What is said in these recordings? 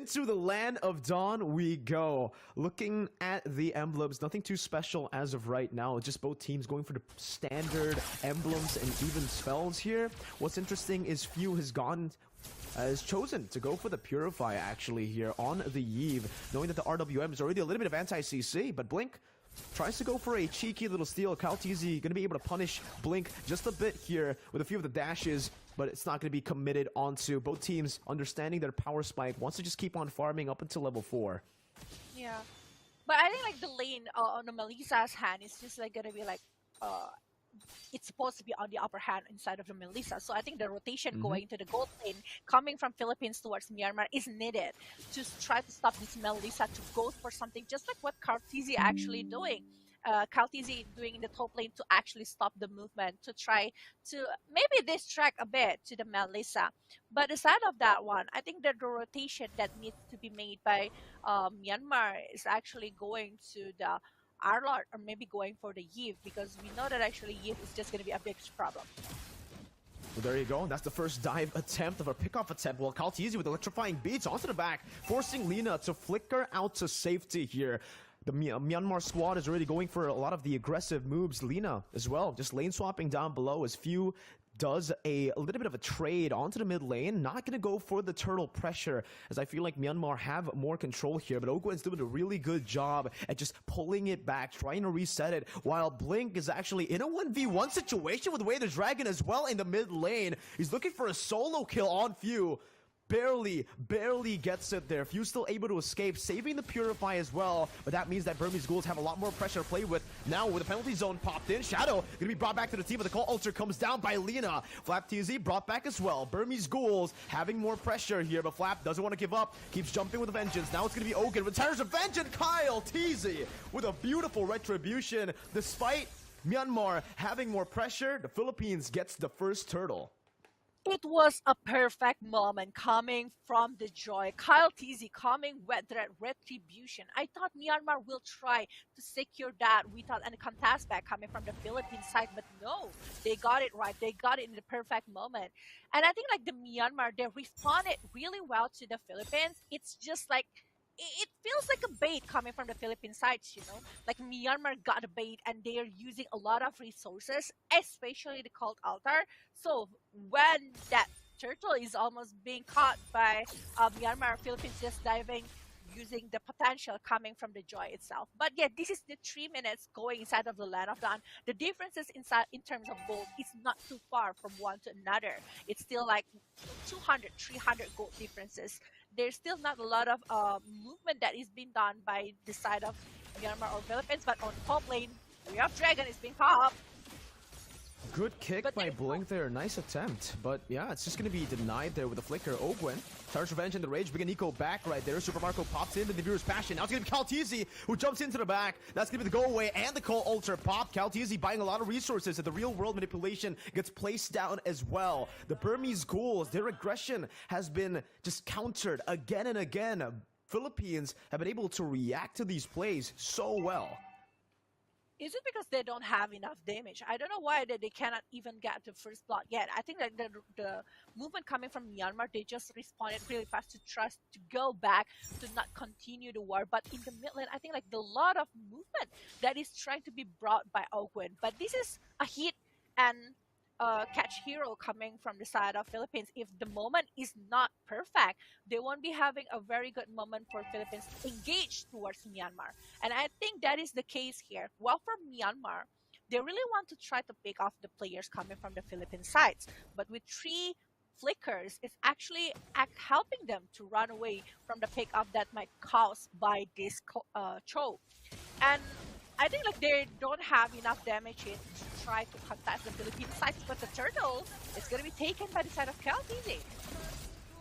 into the land of Dawn we go. Looking at the emblems, nothing too special as of right now. Just both teams going for the standard emblems and even spells here. What's interesting is Few has chosen to go for the Purify actually here on the Eve, knowing that the RWM is already a little bit of anti-CC, but Blink tries to go for a cheeky little steal. Kaltizi going to be able to punish Blink just a bit here with a few of the dashes, but it's not going to be committed onto. Both teams understanding their power spike, wants to just keep on farming up until level 4. Yeah. But I think like the lane on the Melissa's hand is just like going to be like, it's supposed to be on the upper hand inside of the Melissa. So I think the rotation going to the gold lane, coming from Philippines towards Myanmar, is needed to try to stop this Melissa to go for something just like what Kartizi actually doing. Kartizi doing in the top lane to actually stop the movement, to try to maybe distract a bit to the Melissa. But aside of that one, I think that the rotation that needs to be made by Myanmar is actually going to the Arlot or maybe going for the Yve, because we know that actually Yve is just going to be a big problem. Well, there you go. That's the first dive attempt of a pickoff attempt. Well, Kaltizi with electrifying beats onto the back, forcing Lina to flicker out to safety here. The Myanmar squad is already going for a lot of the aggressive moves. Lina as well, just lane swapping down below as Few does a little bit of a trade onto the mid lane. Not going to go for the turtle pressure, as I feel like Myanmar have more control here, but Ogwen's doing a really good job at just pulling it back, trying to reset it, while Blink is actually in a 1v1 situation with Way the Dragon as well in the mid lane. He's looking for a solo kill on Few. Barely gets it there. Few still able to escape, saving the Purify as well, but that means that Burmese Ghouls have a lot more pressure to play with. Now with the penalty zone popped in, Shadow gonna be brought back to the team, but the call ultra comes down by Lina. Flap TZ brought back as well. Burmese Ghouls having more pressure here, but Flap doesn't want to give up, keeps jumping with a vengeance. Now it's gonna be Ogun, retires revenge, and Kyle TZ with a beautiful retribution. Despite Myanmar having more pressure, the Philippines gets the first turtle. It was a perfect moment coming from the Joy. Kyle TZ coming with that retribution. I thought Myanmar will try to secure that without any contest back coming from the Philippine side, but no, they got it right. They got it in the perfect moment. And I think like the Myanmar, they responded really well to the Philippines. It's just like, it feels like a bait coming from the Philippine sides, you know? Like Myanmar got a bait and they are using a lot of resources, especially the cult altar. So when that turtle is almost being caught by Myanmar, Philippines just diving, using the potential coming from the Joy itself. But yeah, this is the 3 minutes going inside of the Land of Dawn. The differences inside in terms of gold is not too far from one to another. It's still like 200, 300 gold differences. There's still not a lot of movement that is being done by the side of Myanmar or Philippines, but on top lane, we have Dragon is being popped. Good kick by Blink there, nice attempt. But yeah, it's just going to be denied there with a flicker. Ogwen, Charge Revenge and the Rage, bringing Nico back right there. Super Marco pops into the viewer's passion. Now it's going to be Kaltizi, who jumps into the back. That's going to be the go away and the call ultra pop. Kaltizi buying a lot of resources, and the real world manipulation gets placed down as well. The Burmese Ghouls, their aggression has been just countered again and again. Philippines have been able to react to these plays so well. Is it because they don't have enough damage? I don't know why they cannot even get the first blood yet. I think that the movement coming from Myanmar, they just responded really fast to trust to go back, to not continue the war. But in the mid lane, I think like the lot of movement that is trying to be brought by Ogwen. But this is a hit and catch hero coming from the side of Philippines. If the moment is not perfect, they won't be having a very good moment for Philippines to engage towards Myanmar. And I think that is the case here. Well, for Myanmar, they really want to try to pick off the players coming from the Philippine sides. But with 3 flickers, it's actually helping them to run away from the pick off that might caused by this choke. And I think like they don't have enough damage in to try to contest the Philippine sides, but the turtle is going to be taken by the side of Kaltizi.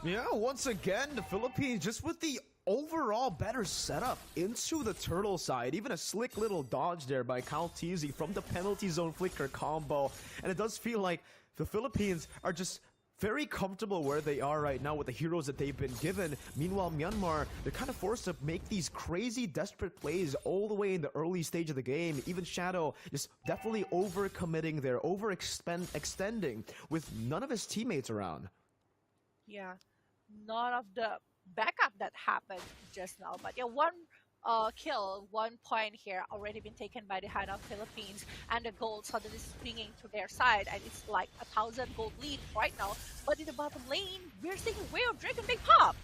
Yeah, once again, the Philippines just with the overall better setup into the turtle side. Even a slick little dodge there by Kaltizi from the penalty zone flicker combo. And it does feel like the Philippines are just very comfortable where they are right now with the heroes that they've been given. Meanwhile, Myanmar, they're kind of forced to make these crazy, desperate plays all the way in the early stage of the game. Even Shadow just definitely overcommitting there, extending with none of his teammates around. Yeah, none of the backup that happened just now. But yeah, one kill, 1 point here already been taken by the hand of Philippines, and the gold suddenly swinging to their side, and it's like 1,000 gold lead right now. But in the bottom lane, we're seeing Way of Dragon Big Pop.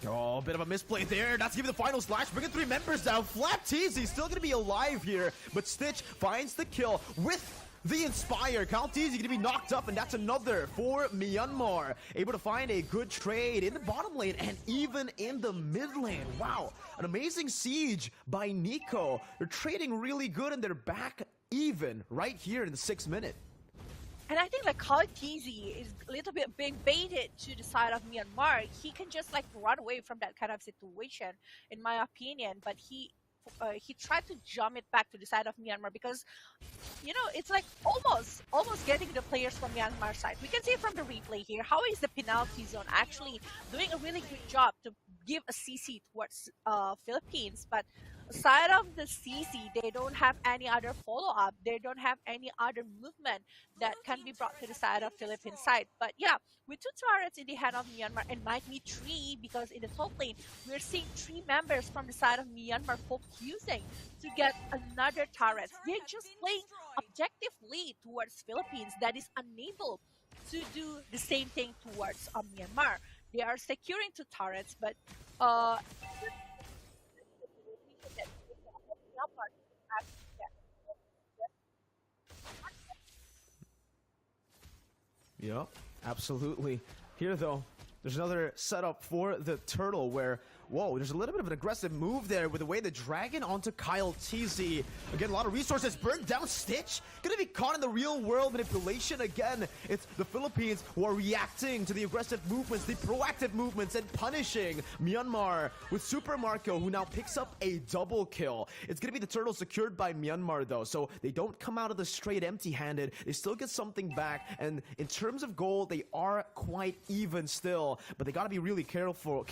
Oh, a bit of a misplay there. That's giving the final slash, bringing 3 members down. Flapteezy still going to be alive here, but Stitch finds the kill with the Inspire. Kalteezy going to be knocked up, and that's another for Myanmar. Able to find a good trade in the bottom lane and even in the mid lane. Wow, an amazing siege by Nico. They're trading really good, and they're back even right here in the 6th minute. And I think like Kalteezy is a little bit being baited to the side of Myanmar. He can just like run away from that kind of situation, in my opinion. But he tried to jump it back to the side of Myanmar because, you know, it's like almost getting the players from Myanmar side. We can see from the replay here how is the penalty zone actually doing a really good job to give a CC towards Philippines, but aside of the CC, they don't have any other follow-up. They don't have any other movement that can be brought to the side of Philippine side. But yeah, with 2 turrets in the hand of Myanmar, and might be 3 because in the top lane, we're seeing 3 members from the side of Myanmar focusing to get another turret. They're just playing objectively towards Philippines that is unable to do the same thing towards Myanmar. They are securing 2 turrets, but Yep, absolutely. Here, though, there's another setup for the Turtle where, whoa, there's a little bit of an aggressive move there with the way the Dragon onto Kalteezy. Again, a lot of resources. Burned down Stitch. Gonna be caught in the real world manipulation again. It's the Philippines who are reacting to the aggressive movements, the proactive movements, and punishing Myanmar with Super Marco, who now picks up a double kill. It's gonna be the Turtle secured by Myanmar, though, so they don't come out of the straight empty-handed. They still get something back, and in terms of gold, they are quite even still, but they gotta be really careful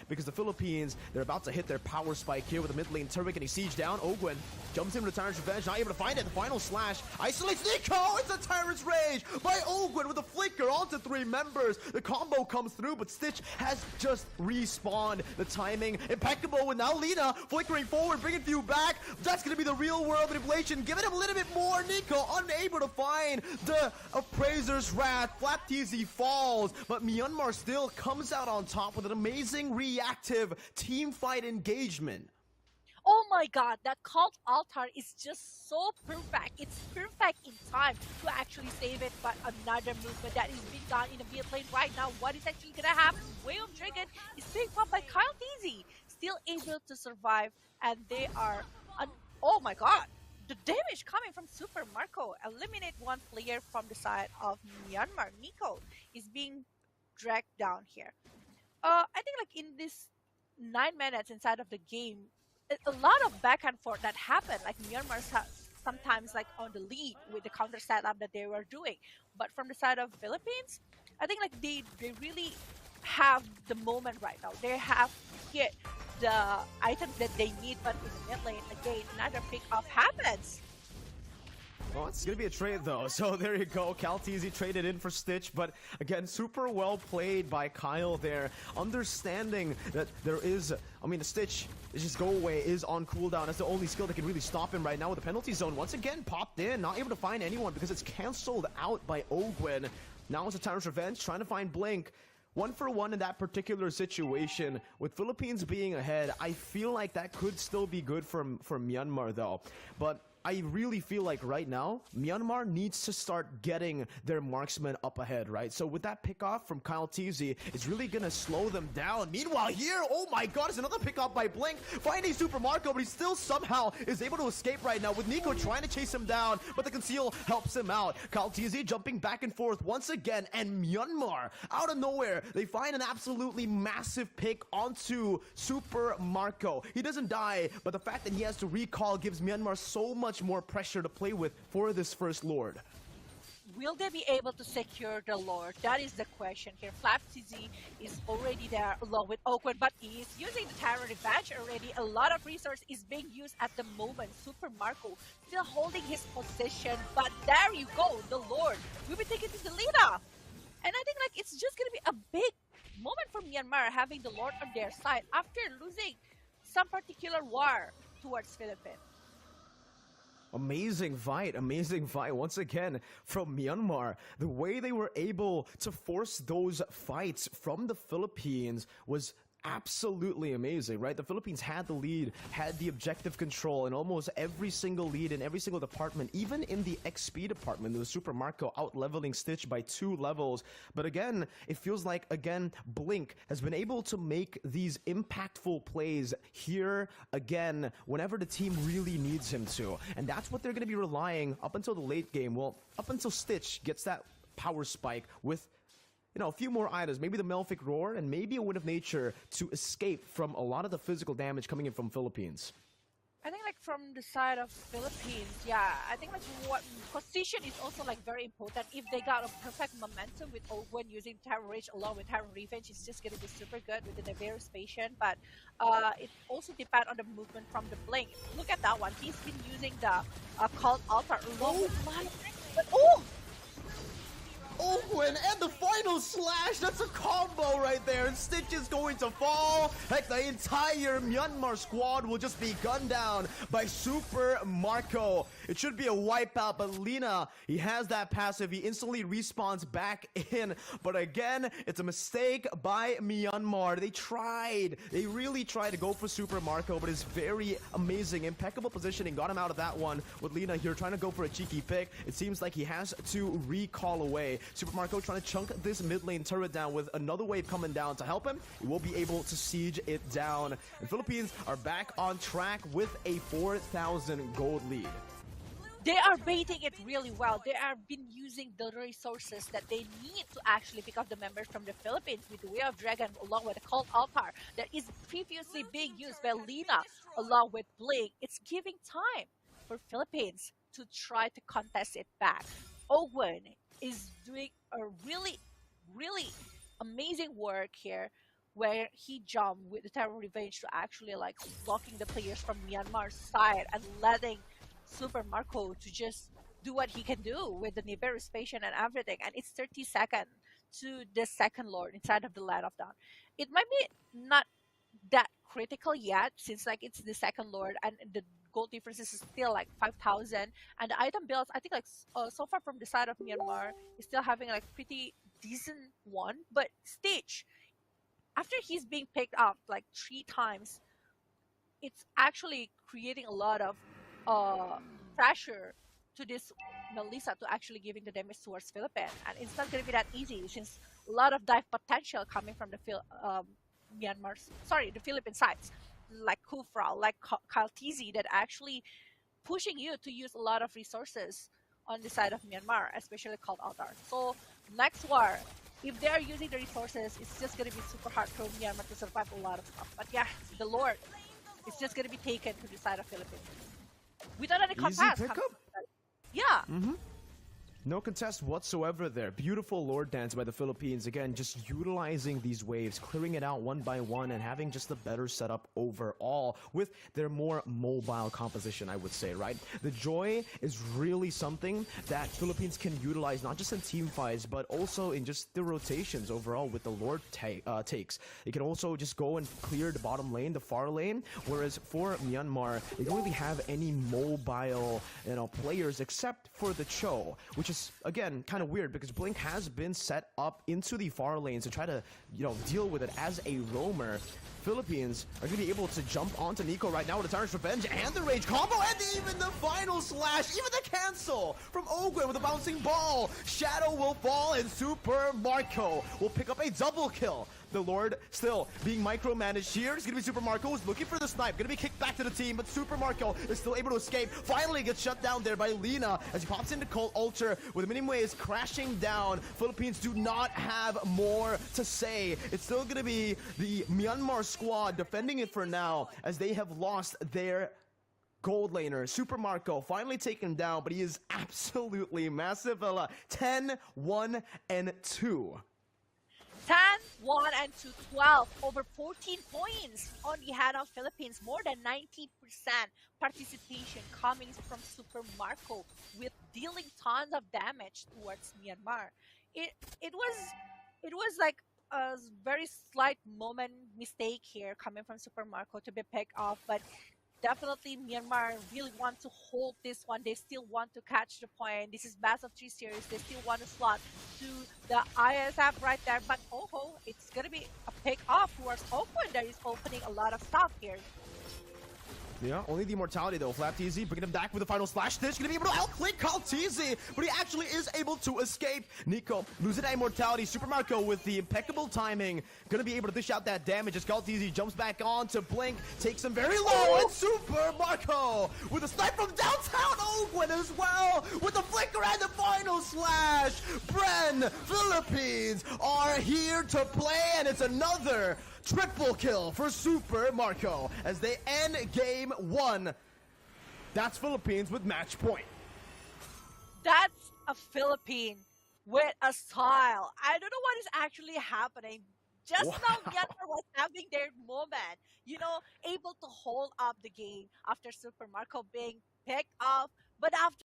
because the Philippines, they're about to hit their power spike here with the mid lane turret getting siege down. Ogwin jumps in with a Tyrant's Revenge, not able to find it. The final slash isolates Nico. It's a Tyrant's Rage by Ogwin with a flicker onto 3 members. The combo comes through, but Stitch has just respawned. The timing impeccable with now Lina flickering forward, bringing few back. That's going to be the real world manipulation, giving him a little bit more. Nico unable to find the Appraiser's Wrath. Flapteezy falls, but Myanmar still comes out on top with an amazing reactive team fight engagement. oh my god, that cult altar is just so perfect. It's perfect in time to actually save it, but another movement that is being done in the mid lane right now. What is actually gonna happen? Way of Dragon is being fought by Kalteezy, still able to survive, and they are oh my god. The damage coming from Super Marco. Eliminate 1 player from the side of Myanmar. Nico is being dragged down here. I think like in this 9 minutes inside of the game, a lot of back and forth that happened. Like Myanmar sometimes like on the lead with the counter setup that they were doing, but from the side of Philippines, I think like they really have the moment right now. They have hit the items that they need, but in the mid lane again, another pick off happens. Well, it's going to be a trade, though. So there you go. Kalteezy traded in for Stitch. But again, super well played by Kyle there. Understanding that there is, I mean, the Stitch, just go away, is on cooldown. That's the only skill that can really stop him right now with the penalty zone. Once again, popped in. Not able to find anyone because it's canceled out by Ogwin. Now it's a Tyrant's Revenge, trying to find Blink. 1 for 1 in that particular situation. With Philippines being ahead, I feel like that could still be good for Myanmar, though. But I really feel like right now, Myanmar needs to start getting their marksmen up ahead, right? So with that pickoff from Kalteezy, it's really going to slow them down. Meanwhile here, oh my god, it's another pickoff by Blink, finding Super Marco, but he still somehow is able to escape right now with Nico trying to chase him down, but the conceal helps him out. Kalteezy jumping back and forth once again, and Myanmar, out of nowhere, they find an absolutely massive pick onto Super Marco. He doesn't die, but the fact that he has to recall gives Myanmar so much more pressure to play with for this first Lord. Will they be able to secure the Lord? That is the question here. Flapteezy is already there along with Oakwood, but he is using the Tyrant Revenge already. A lot of resource is being used at the moment. Super Marco still holding his position, but there you go, the Lord will be taken to the lead off. And I think like it's just gonna be a big moment for Myanmar having the Lord on their side after losing some particular war towards Philippines. Amazing fight once again from Myanmar. The way they were able to force those fights from the Philippines was absolutely amazing, right? The Philippines had the lead, had the objective control in almost every single lead in every single department, even in the XP department. There was Super Marco out-leveling Stitch by 2 levels. But again, it feels like, again, Blink has been able to make these impactful plays here again whenever the team really needs him to. And that's what they're going to be relying up until the late game. Well, up until Stitch gets that power spike with a few more items, maybe the Melphic Roar, and maybe a Wind of Nature to escape from a lot of the physical damage coming in from Philippines. I think like from the side of Philippines, yeah, I think like what position is also like very important. If they got a perfect momentum with when using Terror Rage along with Terror Revenge, it's just gonna be super good with the Neveris Patient. But it also depends on the movement from the Blink. Look at that one. He's been using the Cult Altar along with but Owen and the final slash, that's a combo right there, and Stitch is going to fall. Heck, the entire Myanmar squad will just be gunned down by Super Marco. It should be a wipeout, but Lina, he has that passive, he instantly respawns back in, but again, it's a mistake by Myanmar. They really tried to go for Super Marco, but his very amazing, impeccable positioning got him out of that one with Lina here trying to go for a cheeky pick. It seems like he has to recall away. Super Marco trying to chunk this mid lane turret down with another wave coming down to help him. He will be able to siege it down. And Philippines are back on track with a 4,000 gold lead. They are baiting it really well. They have been using the resources that they need to actually pick up the members from the Philippines with the Way of Dragon along with the Cult Altar that is previously being used by Lina along with Blink. It's giving time for Philippines to try to contest it back. Owen is doing a really amazing work here where he jumped with the Terror Revenge to actually like blocking the players from Myanmar's side and letting Super Marco to just do what he can do with the Neveris Patient and everything. And it's 30 seconds to the second Lord inside of the Land of Dawn. It might be not that critical yet since like it's the second Lord and the gold difference is still like 5,000, and the item builds I think like so far from the side of Myanmar is still having like pretty decent one. But Stitch, after he's being picked up like 3 times, it's actually creating a lot of pressure to this Melissa to actually giving the damage towards Philippines, and it's not going to be that easy since a lot of dive potential coming from the the Philippine sides like Kufra, like Kaltizi that actually pushing you to use a lot of resources on the side of Myanmar, especially called Altar. So next war, if they are using the resources, it's just going to be super hard for Myanmar to survive a lot of stuff. But yeah, the Lord is just going to be taken to the side of Philippines. Without any contest. Yeah. No contest whatsoever there. Beautiful Lord Dance by the Philippines. Again, just utilizing these waves, clearing it out one by one, and having just a better setup overall with their more mobile composition, I would say, right? The Joy is really something that Philippines can utilize, not just in team fights, but also in just the rotations overall with the Lord takes. They can also just go and clear the bottom lane, the far lane, whereas for Myanmar, they don't really have any mobile, players except for the Cho, which is again kind of weird because Blink has been set up into the far lanes to try to deal with it as a roamer. Philippines are going to be able to jump onto Nico right now with the Tyrant's Revenge and the Rage combo and even the final slash, even the cancel from Ogwe with a bouncing ball. Shadow will fall and Super Marco will pick up a double kill. The Lord still being micromanaged here. It's going to be Super Marco who's looking for the snipe. Going to be kicked back to the team, but Super Marco is still able to escape. Finally gets shut down there by Lina as he pops into Cult Ultra with mini waves crashing down. Philippines do not have more to say. It's still going to be the Myanmar squad defending it for now as they have lost their gold laner. Super Marco finally taken down, but he is absolutely massive. 10, 1, and 2. 10, 1, and 2, 12. Over 14 points on the hand of Philippines. More than 90% participation coming from Super Marco with dealing tons of damage towards Myanmar. It was like a very slight moment mistake here coming from Super Marco to be picked off, but definitely Myanmar really want to hold this one. They still want to catch the point. This is best of three series. They still want to slot to the ISF right there. But oh, it's gonna be a pick off towards Oakwood that is opening a lot of stuff here. Yeah, only the immortality though. FlapTZ bringing him back with the final slash stitch. Gonna be able to outplay KarlTZ, but he actually is able to escape. Nico losing that immortality. Super Marco with the impeccable timing. Gonna be able to dish out that damage as KarlTZ jumps back on to Blink. Takes him very low. And Super Marco with a snipe from downtown Oakwood as well. With the flicker and the final slash. Bren, Philippines are here to play, and it's another triple kill for Super Marco as they end game one. That's Philippines with match point. That's a Philippine with a style. I don't know what is actually happening. Just now, Myanmar was having their moment, able to hold up the game after Super Marco being picked off. But after